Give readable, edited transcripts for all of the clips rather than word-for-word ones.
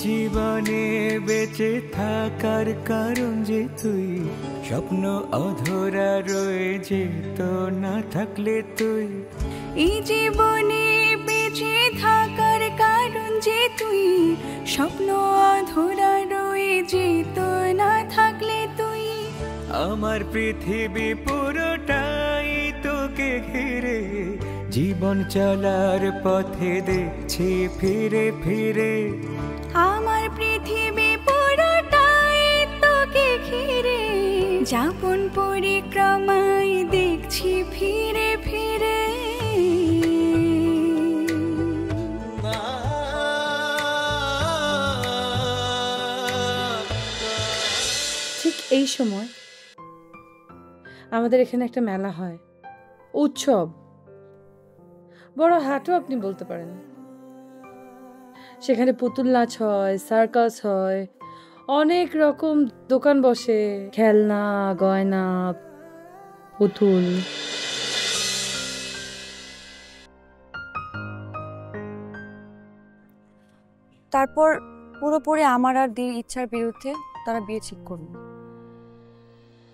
জীবনে বেঁচে থাকার কারণ যে তুই, স্বপ্ন অধরা রয়ে যেত না থাকলে তুই। এই জীবনে বেঁচে থাকার কারণ যে তুই, স্বপ্ন অধরা রয়ে যেত না থাকলে তুই। আমার পৃথিবী পুরোটাই তোকে ঘিরে, জীবন চলার পথে দেখছি ফিরে ফিরে। আমার পৃথিবী পুরোটাই তোকে ঘিরে, যাপন পরিক্রমায় দেখছি ফিরে ফিরে। ঠিক এই সময় আমাদের এখানে একটা মেলা হয়, উৎসব, বড় হাটও আপনি বলতে পারেন। সেখানে পুতুল নাচ হয়, সার্কাস হয়, অনেক রকম দোকান বসে, খেলনা, গয়না, পুতুল। তারপর পুরোপুরি আমার আর দির ইচ্ছার বিরুদ্ধে তারা বিয়ে ঠিক করল।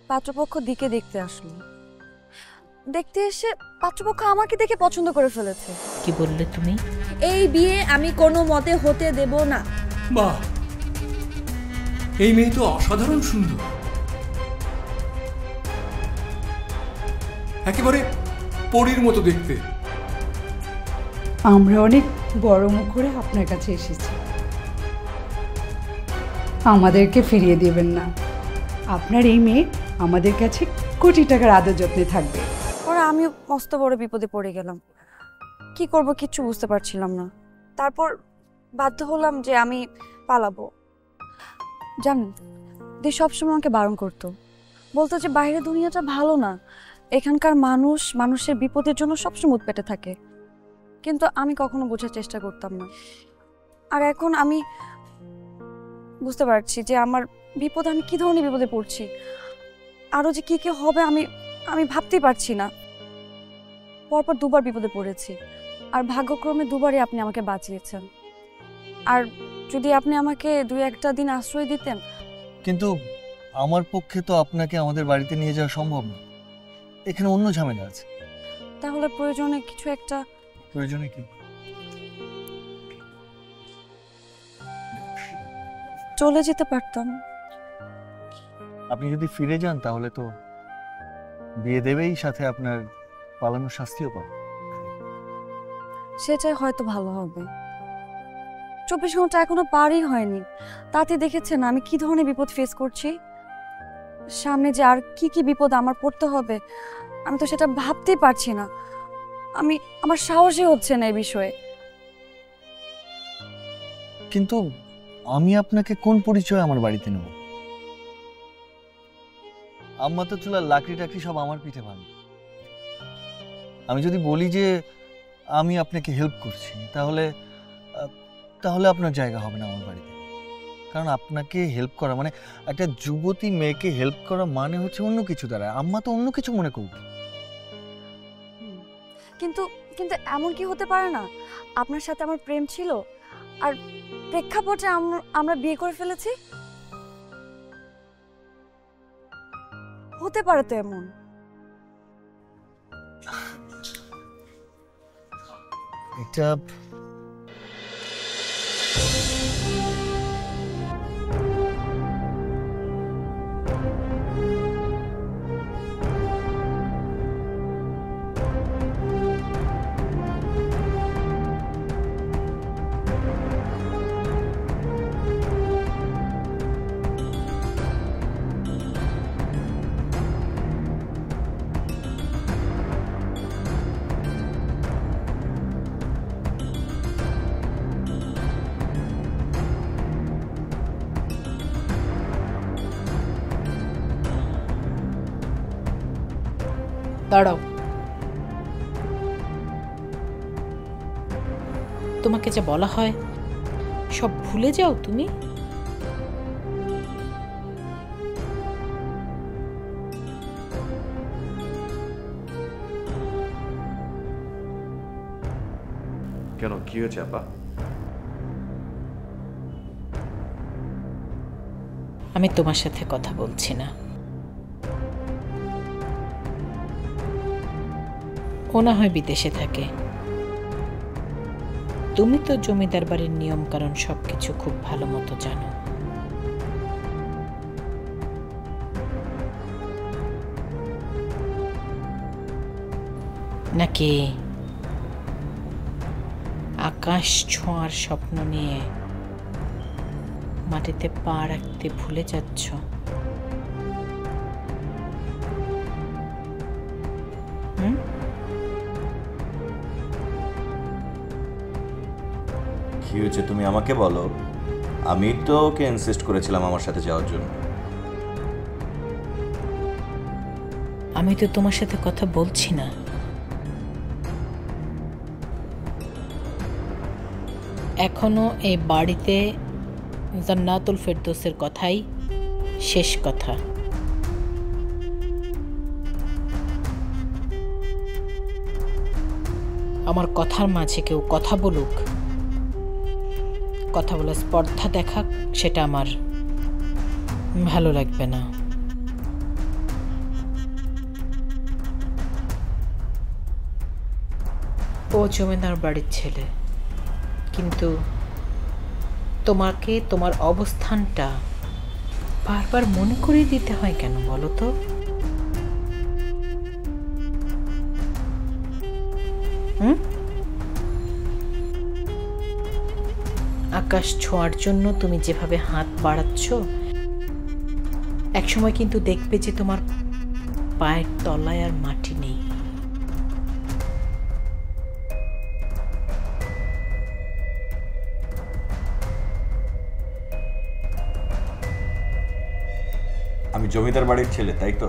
পাত্রপক্ষ দিকে দেখতে আসলো। দেখতে এসে পাত্রপক্ষ আমাকে দেখে পছন্দ করে ফেলেছে। কি বললে তুমি? এই বিয়ে আমি কোনো মতে হতে দেব না। বাহ, এই মেয়ে তো অসাধারণ সুন্দর, একেবারে পরীর মতো দেখতে। আমরা অনেক বড় মুখ করে আপনার কাছে এসেছি, আমাদেরকে ফিরিয়ে দেবেন না। আপনার এই মেয়ে আমাদের কাছে কোটি টাকার আদর যত্নে থাকবে। পরে আমি মস্ত বড় বিপদে পড়ে গেলাম, কি করব কিচ্ছু বুঝতে পারছিলাম না। তারপর বাধ্য হলাম যে আমি পালাবো। জানেন, দি সবসময় আমাকে বারণ করতো, বলতো যে বাইরের দুনিয়াটা ভালো না, এখানকার মানুষ মানুষের বিপদের জন্য সবসময় উৎপেটে থাকে। কিন্তু আমি কখনো বোঝার চেষ্টা করতাম না। আর এখন আমি বুঝতে পারছি যে আমার বিপদ, আমি কি ধরনের বিপদে পড়ছি, আরো যে কি কি হবে আমি আমি ভাবতেই পারছি না। পরপর দুবার বিপদে পড়েছি, আর ভাগ্যক্রমে দুবারই আপনি আমাকে বাঁচিয়েছেন। আর যদি আপনি আমাকে 2-1টা দিন আশ্রয় দিতেন। কিন্তু আমার পক্ষে তো আপনাকে আমাদের বাড়িতে নিয়ে যাওয়া সম্ভব না, এখানে অন্য ঝামেলা আছে। তাহলে প্রয়োজনে কিছু একটা। প্রয়োজনে কি? চলে যেতে পারতাম। আপনি যদি ফিরে যান তাহলে তো বিয়ে দেবেই, সাথে আপনার পালানোর শাস্তিও পাবেন। সেটাই হয়তো ভালো হবে। 24 ঘন্টা এখনো পারই হয়নি, তাতে দেখেছেন আমি কি ধরনের বিপদ ফেস করছি। সামনে যে আর কি কি বিপদ আমার পড়তে হবে, আমি তো সেটা ভাবতেই পারছি না। আমার সাহসই হচ্ছে না এই বিষয়ে। কিন্তু আমি আপনাকে কোন পরিচয় আমার বাড়িতে নেব? আম্মা তো চুলার লাকড়ি টাকড়ি সব আমার পিঠে ভাঙবে। আমি যদি বলি যে আমি আপনাকে হেল্প করছি, তাহলে তাহলে আপনার জায়গা হবে না আমার বাড়িতে। কারণ আপনাকে হেল্প করা মানে, একটা যুবতী মেয়েকে হেল্প করা মানে হচ্ছে অন্য কিছু দ্বারা। আম্মা তো অন্য কিছু মনে করবে। কিন্তু কিন্তু এমন কি হতে পারে না, আপনার সাথে আমার প্রেম ছিল, আর প্রেক্ষাপটে আমরা বিয়ে করে ফেলেছি? হতে পারে তো এমন। এটা দাঁড়াও, তোমাকে যা বলা হয় সব ভুলে যাও তুমি। কেন, কি হয়েছে আপা? আমি তোমার সাথে কথা বলছি না। ও না হয় বিদেশে থাকে, তুমি তো জমিদার বাড়ির নিয়ম কারণ সবকিছু খুব ভালো মতো জানো। নাকি আকাশ ছোঁয়ার স্বপ্ন নিয়ে মাটিতে পা রাখতে ভুলে যাচ্ছ? কি হয়েছে তুমি আমাকে বলো। আমি তো ওকে ইনসিস্ট করেছিলাম আমার সাথে যাওয়ার জন্য। আমি তো তোমার সাথে কথা বলছি না। এখনো এই বাড়িতে জান্নাতুল ফেরদৌসের কথাই শেষ কথা। আমার কথার মাঝে কেউ কথা বলুক, কথা বলার স্পর্ধা দেখাক, সেটা আমার ভালো লাগবে না। ও জমিদার বাড়ির ছেলে, কিন্তু তোমাকে তোমার অবস্থানটা বারবার মনে করিয়ে দিতে হয় কেন বলো তো? আকাশ ছোঁয়ার জন্য তুমি যেভাবে হাত বাড়াচ্ছ, একসময় কিন্তু দেখবে যে তোমার পায়ের তলায় আর মাটি নেই। আমি জমিদার বাড়ির ছেলে, তাই তো?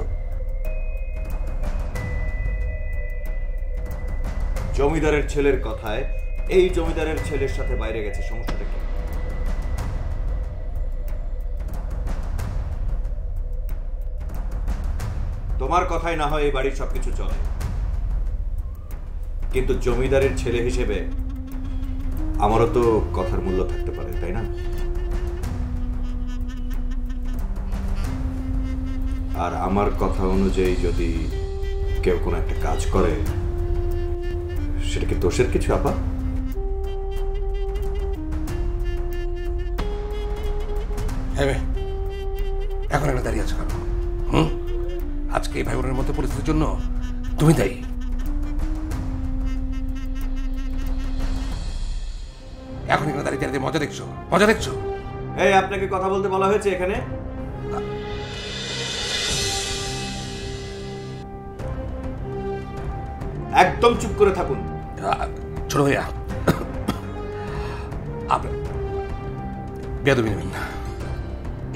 জমিদারের ছেলের কথায় এই জমিদারের ছেলের সাথে বাইরে গেছে, সমস্যাটা কি? তোমার কথাই না হয় এই বাড়ির সবকিছু চলে, কিন্তু জমিদারের ছেলে হিসেবে আমারও তো কথার মূল্য থাকতে পারে, তাই না? আর আমার কথা অনুযায়ী যদি কেউ কোনো একটা কাজ করে, সেটা কি দোষের কিছু আপা? এখন একটা দাঁড়িয়ে আছো কেন? আজকে এই ভাই বোনের মধ্যে পরিস্থিতির জন্য তুমি দায়ী। এখন এখানে দাঁড়িয়ে দাঁড়িয়ে মজা দেখছো, মজা দেখছো? এই, আপনাকে কথা বলতে বলা হয়েছে এখানে? একদম চুপ করে থাকুন। ছোট ভাইয়া, বেয়াদবি নেবেন না।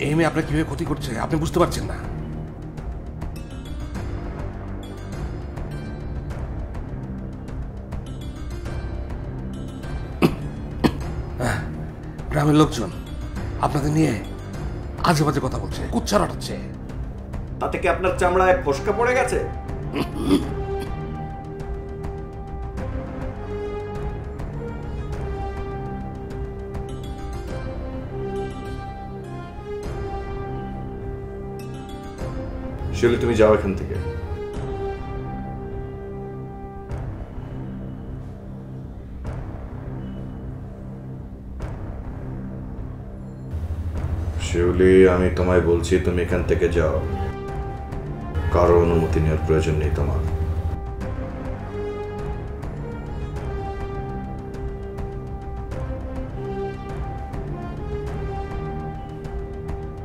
এই মেয়ে আপনার কিভাবে ক্ষতি করছে আপনি বুঝতে পারছেন না। গ্রামের লোকজন আপনাদের নিয়ে আজে বাজে কথা বলছে, কুচ্ছা রটাচ্ছে। তাতে কি আপনার চামড়ায় ফসকা পড়ে গেছে? শিউলি, তুমি যাও এখান থেকে। শিউলি, আমি তোমায় বলছি তুমি এখান থেকে যাও, কারো অনুমতি নেওয়ার প্রয়োজন নেই তোমার।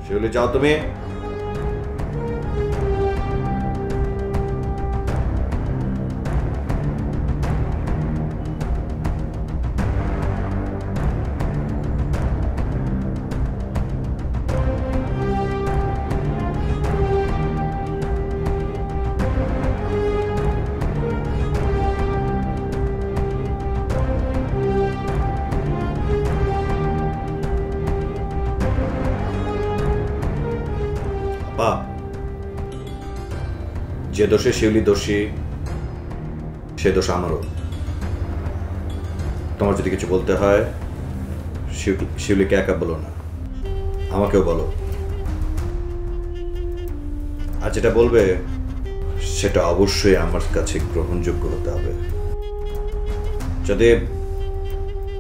শিউলি, যাও তুমি। যে দোষে শিউলি দোষী, সে দোষ আমারও। তোমার যদি কিছু বলতে হয় শিউলিকে একা বলো না, আমাকেও বলো। আর যেটা বলবে সেটা অবশ্যই আমার কাছে গ্রহণযোগ্য হতে হবে। যদি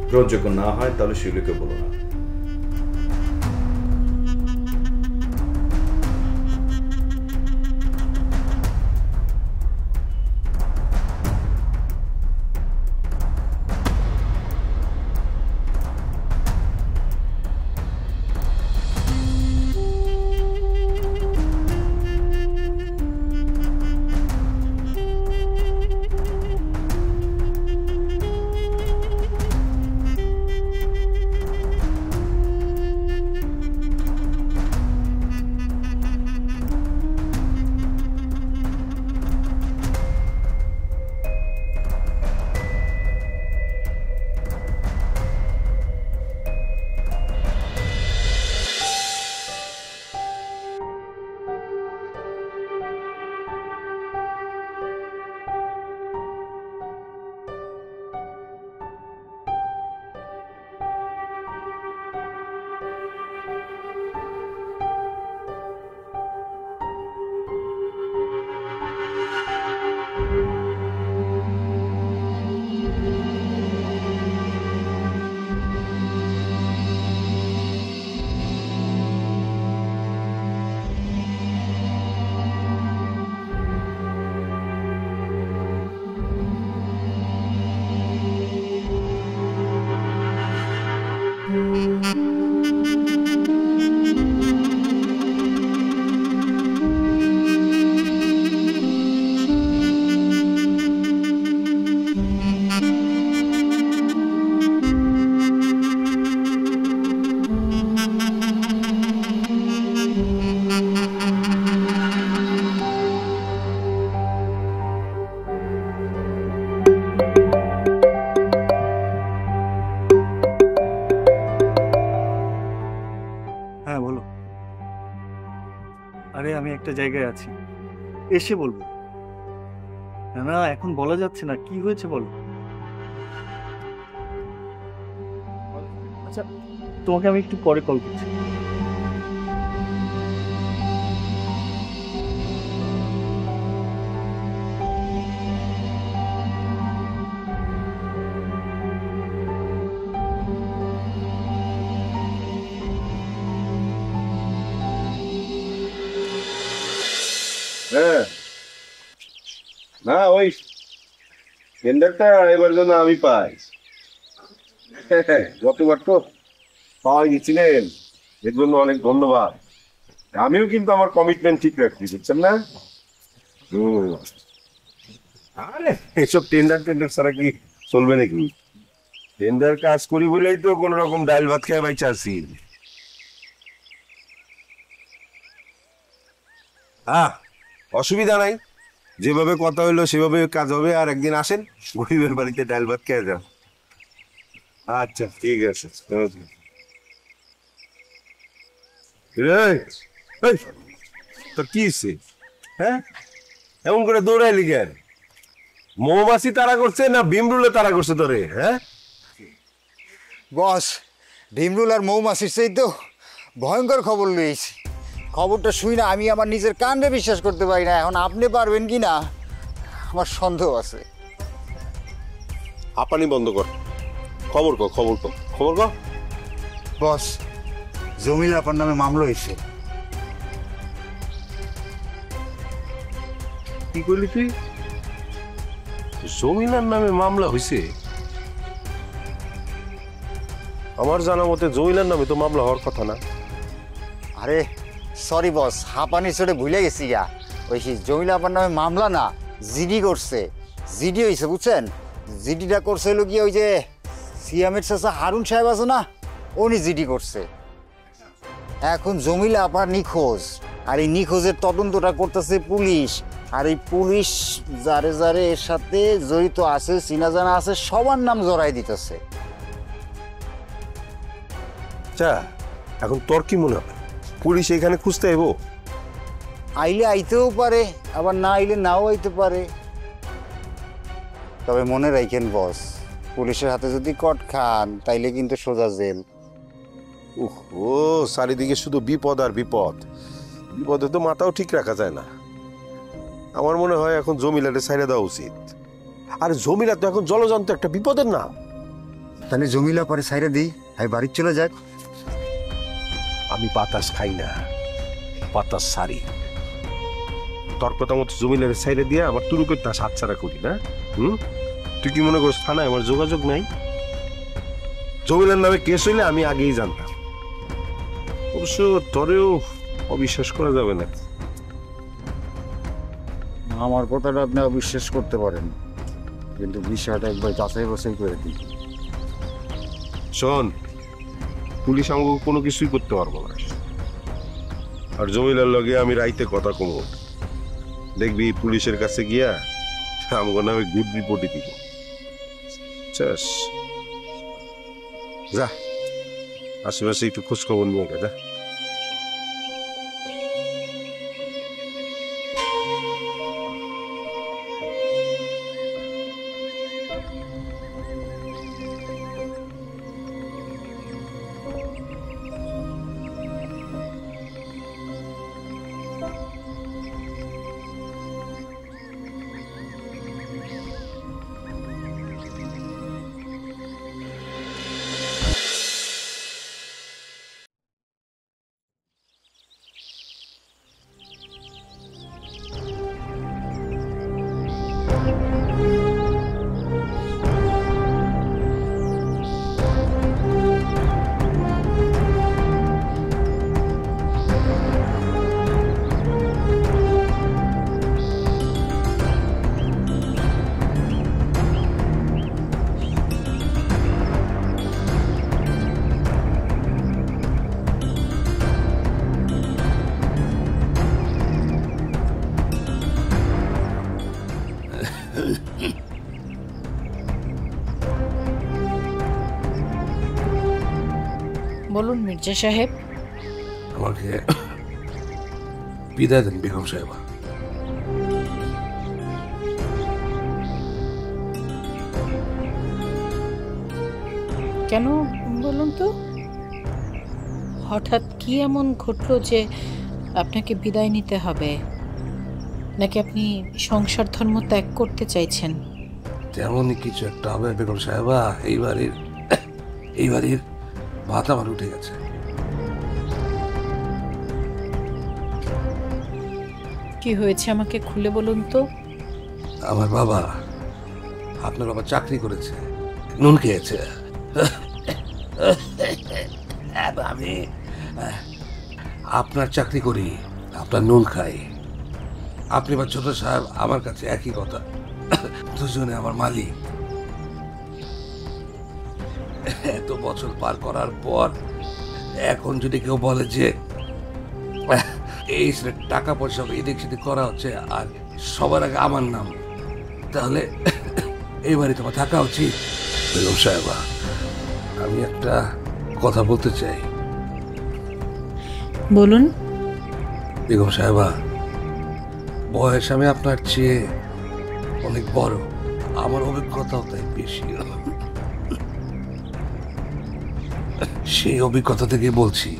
গ্রহণযোগ্য না হয় তাহলে শিউলিকে বলো না। হ্যাঁ বলো। আরে আমি একটা জায়গায় আছি, এসে বলবো। না না এখন বলা যাচ্ছে না, কি হয়েছে বলো। আচ্ছা তোমাকে আমি একটু পরে কল করছি। হ্যাঁ না ওই টেন্ডারটা এবার যেন আমি পাই। গতবার তো পাওয়া গেছিলেন, এর জন্য অনেক ধন্যবাদ। আমিও কিন্তু আমার কমিটমেন্ট ঠিক রাখছি, বুঝছেন না? আরে এসব টেন্ডার ছাড়া কি চলবে নাকি? টেন্ডার কাজ করি বলেই তো কোন রকম ডাল ভাত খেয়ে বাইচা আছি। হ্যাঁ অসুবিধা নাই, যেভাবে কথা হইলো সেভাবে কাজ হবে। আর একদিন আসেন, গরিবের বাড়িতে ডাল ভাত খেয়ে যাও। আচ্ছা ঠিক আছে। তোর কি হচ্ছে? হ্যাঁ এমন করে দৌড়াইলি কেন? মৌমাছি তারা করছে না ভীমরুলে তারা করছে তোরে? হ্যাঁ বস, ভীমরুল আর মৌমাছির সেই তো ভয়ঙ্কর খবর লইছি। খবরটা শুই না আমি আমার নিজের কানে বিশ্বাস করতে পারি না। এখন আপনি পারবেন কি না আমার সন্দেহ আছে। হাঁপানি বন্ধ কর, খবর কর খবর কর খবর কর। বস, জমিল আপার নামে মামলা হয়েছে। কি করলি তুই? জমিলার নামে মামলা হয়েছে? আমার জানা মতে জমিলার নামে তো মামলা হওয়ার কথা না। আরে সরি বস, হাঁপানি চড়ে ভুলে গেছি গা। ওই জমিল আপার নামে মামলা না, জিডি করছে। জিডি হয়েছে বুঝছেন? জিডিটা করছে হলো কি ওই যে সিয়ামের চাচা হারুন সাহেব আছে না, উনি জিডি করছে। এখন জমিল আপার নিখোঁজ, আর এই নিখোঁজের তদন্তটা করতেছে পুলিশ। আর এই পুলিশ যারে যারে এর সাথে জড়িত আছে, চিনা জানা আছে, সবার নাম জড়াই দিতেছে। আচ্ছা এখন তোর কি মনে হয় পুলিশ এখানে খুঁজতে আইব? আইলে আইতেও পারে, আবার না আইলে নাও আইতে পারে। তবে মনে রাখেন বস, পুলিশের হাতে যদি কট খান তাইলে কিন্তু সোজা জেল। ও চারিদিকে শুধু বিপদ আর বিপদ। বিপদে তো মাথাও ঠিক রাখা যায় না। আমার মনে হয় এখন জমিলারে ছাইড়া দেওয়া উচিত। আর জমিলা তো এখন জলজন্ত একটা বিপদের নাম। তাহলে জমিলা পরে ছাইড়া দিই, আমি বাড়ি চলে যাক। আমি বাতাস খাই না, বাতাস সারি। তোর কথা মতো জমিলারে ছাইড়া দিয়ে আমার তুরুপের তা হাতছাড়া করি না। তুই কি মনে করছ থানায় আমার যোগাযোগ নাই? জমিলার নামে কেস হইলে আমি আগেই জানতাম। অবশ্য তোরেও অবিশ্বাস করা যাবে না। আমার কথাটা আপনি অবিশ্বাস করতে পারেন, কিন্তু বিষয়টা একবার যাচাই বাছাই করে দিই। শোন, পুলিশ আমাকে কোনো কিছুই করতে পারবো না। আর জমিলার লগে আমি রাইতে কথা কমো, দেখবি পুলিশের কাছে গিয়া আমাকে নামে গুড রিপোর্টই দিব। চাস যা, আশেপাশে একটু খোঁজ খবর নিয়ে যা। বলুন মির্জা সাহেব। আমাকে বিদায় দেন বেগম সাহেবা। কেন বলুন তো, হঠাৎ কি এমন ঘটলো যে আপনাকে বিদায় নিতে হবে? নাকি আপনি সংসার ধর্ম ত্যাগ করতে চাইছেন? তেমনই কিছু একটা হবে বেগম সাহেবা। এই বাড়ির ভাত আমার উঠে গেছে। কি হয়েছে আমাকে খুলে বলুন তো। আমার বাবা, আপনার বাবা চাকরি করেছে, নুন খেয়েছে। আমি আপনার চাকরি করি, আপনার নুন খাই। আপনি বা ছোট সাহেব আমার কাছে একই কথা, দুজনে আমার মালিক। এত বছর পার করার পর এখন যদি কেউ বলে যে এই টাকা পয়সা এদিক সেদিক করা হচ্ছে আর সবার আগে আমার নাম, তাহলে এই বাড়ি তোমার থাকা উচিত। বেগম সাহেবা, আমি একটা কথা বলতে চাই। বলুন। বেগম সাহেবা, বয়স আমি আপনার চেয়ে অনেক বড়, আমার অভিজ্ঞতাও তাই বেশি। সেই অভিজ্ঞতা থেকে বলছি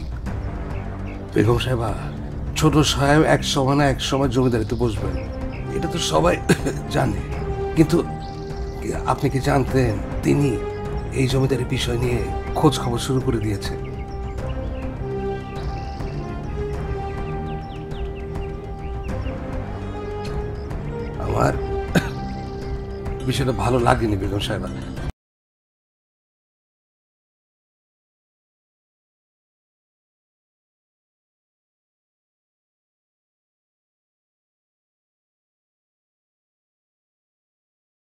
বেগম সাহেবা, ছোট সাহেব এক সময় না এক সময় জমিদারিতে বসবেন, এটা তো সবাই জানে। কিন্তু আপনি কি জানতেন তিনি এই জমিদারির বিষয় নিয়ে খোঁজ খবর শুরু করে দিয়েছে? আমার বিষয়টা ভালো লাগেনি বেগম সাহেবা।